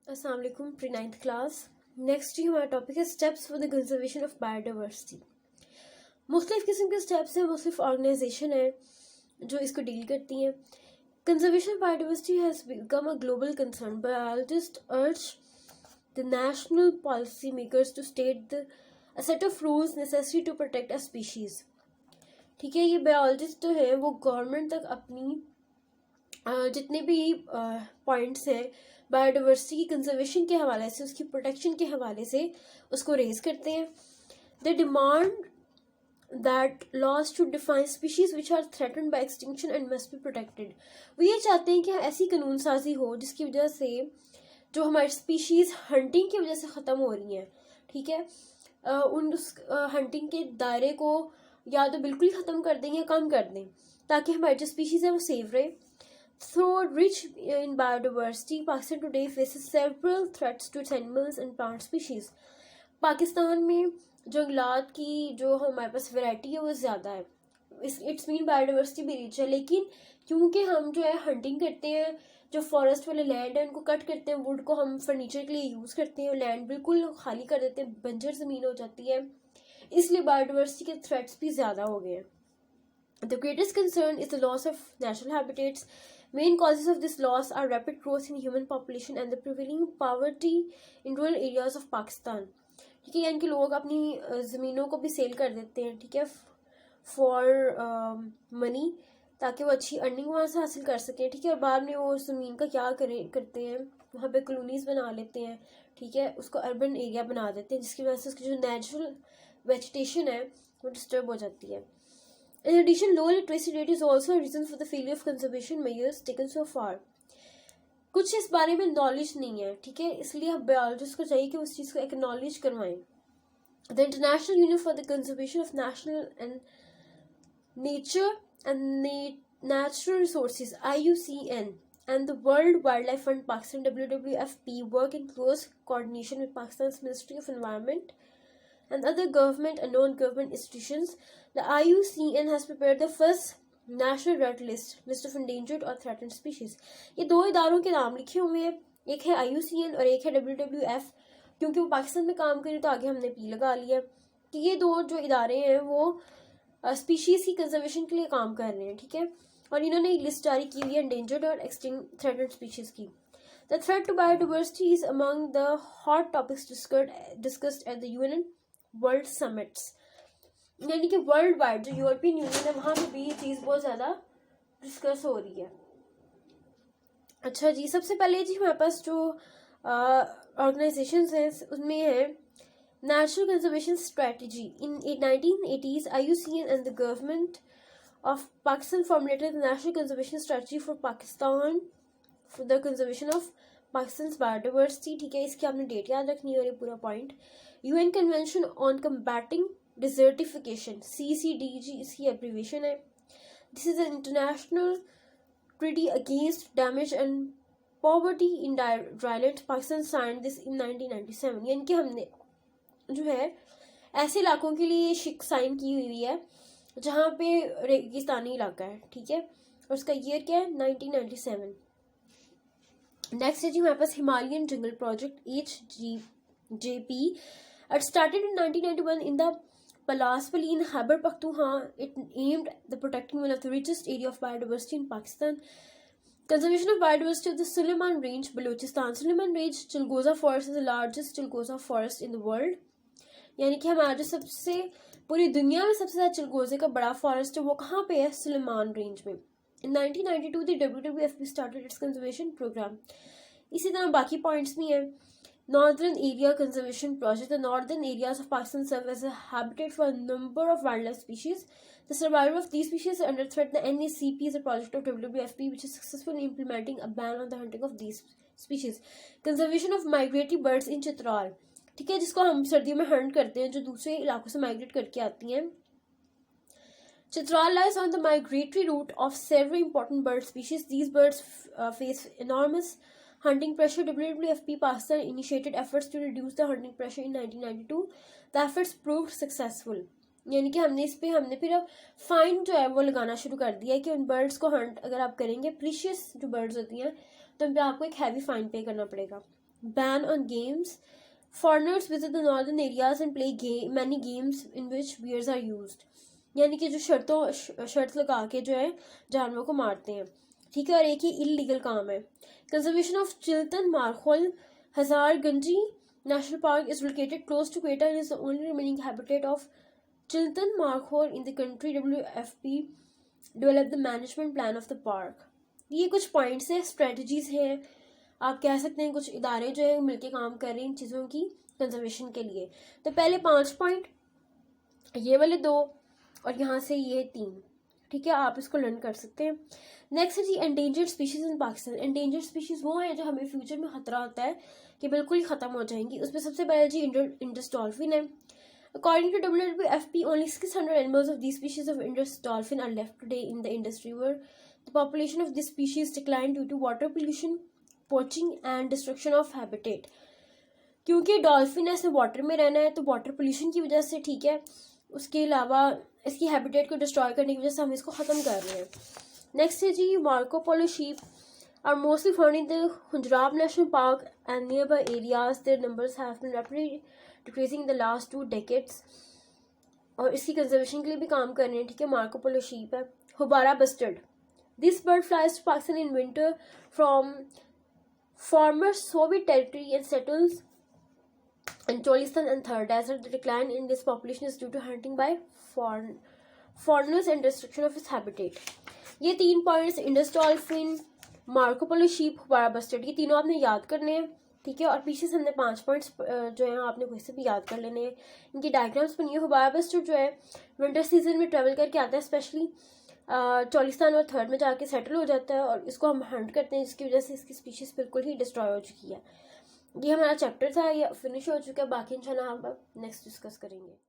अस्सलाम वालेकुम pre 9th class. Next ही हमारा टॉपिक है steps for the conservation of biodiversity. मुख्तलिफ किस्म के स्टेप्स हैं, मुख्तलिफ ऑर्गेनाइजेशन है जो इसको डील करती हैं। Conservation of biodiversity has become a global concern. Biologist urge the national policy makers to state the a set of rules necessary to protect a species. ठीक है, ये बायोलॉजिस्ट जो है वो गवर्नमेंट तक अपनी जितने भी पॉइंट्स हैं बायोडाइवर्सिटी की कंजर्वेशन के हवाले से, उसकी प्रोटेक्शन के हवाले से उसको रेज करते हैं। They demand that laws to define species which are threatened by extinction and must be protected. वो ये चाहते हैं कि ऐसी कानून साजी हो जिसकी वजह से जो हमारी स्पीशीज हंटिंग की वजह से ख़त्म हो रही हैं, ठीक है, उस हंटिंग के दायरे को या तो बिल्कुल ही ख़त्म कर दें या कम कर दें ताकि हमारी जो स्पीशीज है वो सेफ रहे। Though rich in biodiversity, Pakistan today faces several threats to its animals and plant species. Pakistan में जंगलात की जो हमारे पास वैरायटी है वो ज़्यादा है, इट्स मीन बायोडाइवर्सिटी भी रिच है, लेकिन क्योंकि हम जो है हंटिंग करते हैं, जो फॉरेस्ट वाले लैंड है उनको कट करते हैं, वुड को हम फर्नीचर के लिए यूज़ करते हैं, लैंड बिल्कुल खाली कर देते हैं, बंजर ज़मीन हो जाती है, इसलिए बायोडाइवर्सिटी के थ्रेट्स भी ज़्यादा हो गए हैं। The greatest concern is the loss of natural habitats. Main causes of this loss are rapid growth in human population and the prevailing poverty in rural areas of Pakistan. ठीक है, यानी कि लोग अपनी ज़मीनों को भी सेल कर देते हैं, ठीक है, फॉर मनी, ताकि वो अच्छी अर्निंग वहाँ से हासिल कर सकें, ठीक है, और बाद में वो उस ज़मीन का क्या करते हैं, वहाँ पे कॉलोनीज़ बना लेते हैं, ठीक है, उसको अर्बन एरिया बना देते हैं, जिसकी वजह से उसकी जो नेचुरल वेजिटेशन है वो डिस्टर्ब हो जाती है। In addition, low literacy rate is also a reason for the failure of conservation measures taken so far. कुछ इस बारे में नॉलेज नहीं है, ठीक है, इसलिए हम बायोलॉजिस्ट को चाहिए कि उस चीज़ को एक्नॉलेज करवाएं। The International Union for the Conservation of National and Nature and Natural Resources (IUCN) and the World Wildlife Fund Pakistan (WWFP) work in close coordination with Pakistan's Ministry of Environment and other government and non-government institutions. The IUCN has prepared the first national red list of endangered or threatened species. ये दो इदारों के नाम लिखे हुए हैं, एक है IUCN और एक है WWF। क्योंकि वो पाकिस्तान में काम करें तो आगे हमने पी लगा लिया कि ये दो जो इदारे हैं वो स्पीशीज़ की कंजर्वेशन के लिए काम कर रहे हैं, ठीक है, और इन्होंने एक लिस्ट जारी की हुई है endangered और extinct threatened species की। The threat to biodiversity is among the hot topics discussed at the UN world summits, यानी कि वर्ल्ड वाइड जो यूरोपियन यूनियन है वहाँ पे भी ये चीज़ बहुत ज़्यादा डिस्कस हो रही है। अच्छा जी, सबसे पहले जी हमारे पास जो ऑर्गेनाइजेशंस हैं उसमें है national conservation strategy. In 1980s IUCN and the government of Pakistan formulated the national conservation strategy for Pakistan for the conservation of Pakistan biodiversity. ठीक है, इसकी आपने डेट याद रखनी है और ये पूरा point. UN Convention on Combating Desertification (CCDG) इसकी एब्रीविएशन है। This is an international treaty against damage and poverty in dryland. Pakistan signed this in 1997। यानी कि हमने जो है ऐसे इलाकों के लिए शिक साइन की हुई है जहाँ पे रेगिस्तानी इलाका है, ठीक है, और उसका ईयर क्या है 1997। नेक्स्ट है जी हमारे पास Himalayan jungle project HGJP। It started in 1991 in the Palaspally in Khyber Pakhtunkhwa. It aimed at protecting one of the richest area of biodiversity in Pakistan. Conservation of biodiversity of the Sulayman Range, Balochistan. Sulayman Range Chilgoza Forest is the largest Chilgoza forest in the world. यानी कि हमारा जो सबसे पूरी दुनिया में सबसे ज़्यादा चिलगोजे का बड़ा फॉरेस्ट है वो कहाँ पे है, सुलेमान रेंज में। In 1992 the WWF started its conservation program. इसी तरह बाकी पॉइंट्स भी हैं। Northern Area Conservation Project. The northern areas of Pakistan serve as a habitat for a number of wildlife species. The survival of these species is under threat. The NACP is a project of WWFP which is successfully implementing a ban on the hunting of these species. Conservation of migratory birds in Chitral, ठीक है, जिसको हम सर्दियों में Hunt करते हैं, जो दूसरे इलाकों से माइग्रेट करके आती हैं। Chitral lies on the migratory route of several important bird species. These birds face enormous hunting pressure. WWFP Pakistan initiated efforts to reduce the hunting pressure in 1992. The efforts proved successful. यानी कि हमने फिर अब fine जो है वो लगाना शुरू कर दिया है कि उन बर्ड्स को हंट अगर आप करेंगे, प्रीशियस जो बर्ड्स होती हैं, तो उन पर आपको एक हैवी फाइन पे करना पड़ेगा। ban on games. Foreigners visit the northern areas and play many games in which bears are used. यानी कि जो शर्त लगा के जो है जानवरों को मारते हैं, ठीक है। और एक ही इलीगल काम है। Conservation of Chiltan markhor Hazarganji national park is located close to Quetta and is the only remaining habitat of Chiltern Markhor in the country. WFP developed the management plan of the park. ये कुछ पॉइंट्स है, strategies हैं, आप कह सकते हैं कुछ इदारे जो है मिलके काम कर रहे हैं इन चीज़ों की कंजर्वेशन के लिए। तो पहले 5 पॉइंट, ये वाले 2 और यहाँ से ये 3, ठीक है। आप इसको लर्न कर सकते हैं। नेक्स्ट है जी endangered species in Pakistan. Endangered species वो है जो हमें फ्यूचर में खतरा होता है कि बिल्कुल ही ख़त्म हो जाएंगी। उसमें सबसे पहले जी इंडस डॉल्फिन है। According to WWF, only 600 animals of these species of Indus dolphin are left today in the Indus River. The population of this species declined due to water pollution, poaching and destruction of habitat. क्योंकि dolphin ऐसे water में रहना है तो water pollution की वजह से, ठीक है, उसके अलावा इसकी हैबिटेट को डिस्ट्रॉय करने की वजह से हम इसको ख़त्म कर रहे हैं। नेक्स्ट है जी Marco Polo sheep are mostly found in the Khunjerab national park and nearby areas. Their numbers have been rapidly decreasing in the last 2 decades और इसकी कंजर्वेशन के लिए भी काम कर रहे हैं, ठीक है। मार्को पोलो शीप है। Houbara bustard, this bird flies to Pakistan in winter from former Soviet territory and settles in Cholistan and Third Desert. The decline in this population is due to hunting by foreigners and destruction of its habitat. ये 3 points, Indus dolphin, Marco Polo sheep, Houbara bustard, ये तीनों आपने याद करने हैं, ठीक है। और पीछे से हमने 5 पॉइंट्स जो है आपने वैसे भी याद कर लेने हैं। इनकी डायग्राम्स बनी है। हुबारा बस्टर्ड जो है विंटर सीजन में ट्रेवल करके आता है, स्पेशली चौलिस्तान और थर्ड में जाके सेटल हो जाता है और इसको हम हंट करते हैं, जिसकी वजह से इसकी स्पीशीज़ बिल्कुल ही डिस्ट्रॉय हो चुकी है। ये हमारा चैप्टर था, ये फिनिश हो चुका है। बाकी इंशाल्लाह हम नेक्स्ट डिस्कस करेंगे।